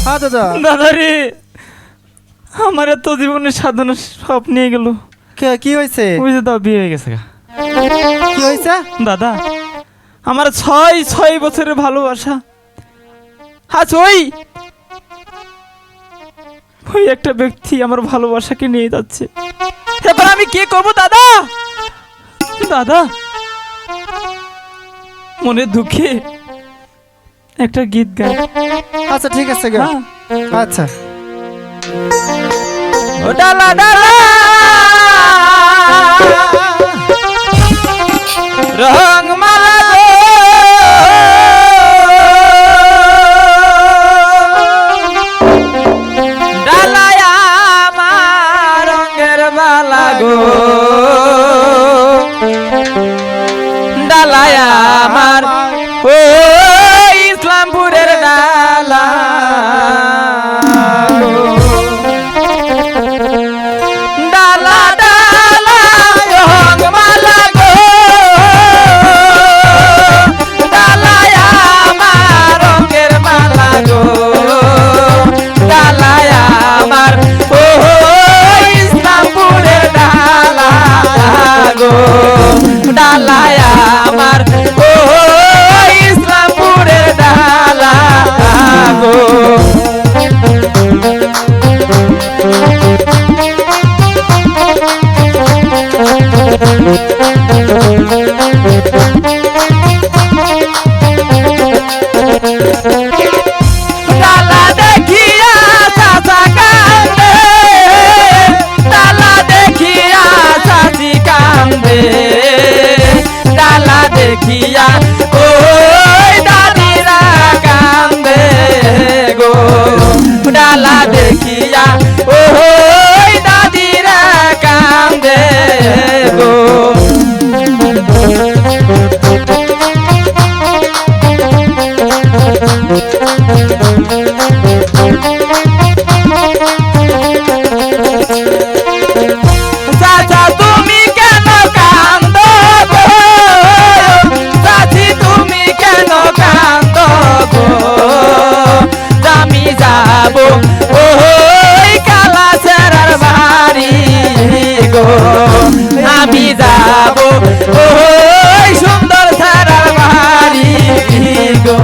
হ্যাঁ দাদা। দাদা রে, আমার এত জীবনের সাধনা সব নিয়ে গেল। কি হয়েছে? ওই যে দাও বিয়ে হয়ে গেছে গা। কি হয়েছে দাদা? আমার 6 বছরের ভালোবাসা আজ ওই একটা ব্যক্তি আমার ভালোবাসাকে নিয়ে যাচ্ছে। এবার আমি কি করব দাদা? দাদা মনের দুঃখে একটা গীত গাই। আচ্ছা ঠিক আছে গা। আচ্ছা। ও ডালা ডালা রং মালা গো, ডালায় আমার রঙের মালা গো, ডালায় আমার ও ইসলামপুরের ডালা ডালা ডালা রং মালা গো, ডালায় আমার রঙের মালা গো, ডালায় আমার ও ইসলামপুরের ডালা গো, ডালায় আমার ও ইসলামপুরের ডালা গো। ডালা দেখিয়া চাচা কান্দে, ডালা দেখিয়া চাচি কান্দে, ডালা দেখিয়া ওই দাদিরা কান্দে গো, ডালা দেখিয়া ওই দাদিরা কান্দে গো। চাচা তুমি কেন কান্দো গো, চাচি তুমি কেন কান্দো গো, আমি যাব ওই কালা চেরার বাড়ি গো, আমি যাব ওই সুন্দর চেরার বাড়ি গো।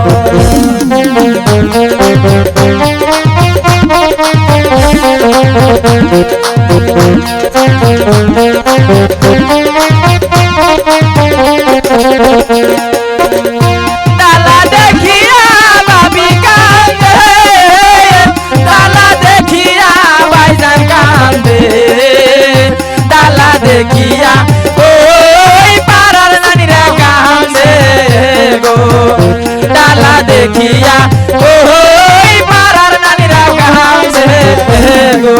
ডালা দেখিয়া বাবি কান্দে, ডালা দেখিয়া ভাইজান কান্দে, ডালা দেখিয়া ওই পাড়ার নানিরা কান্দে গো, ডালা দেখিয়া ওই পাড়ার নানিরা কান্দে গো।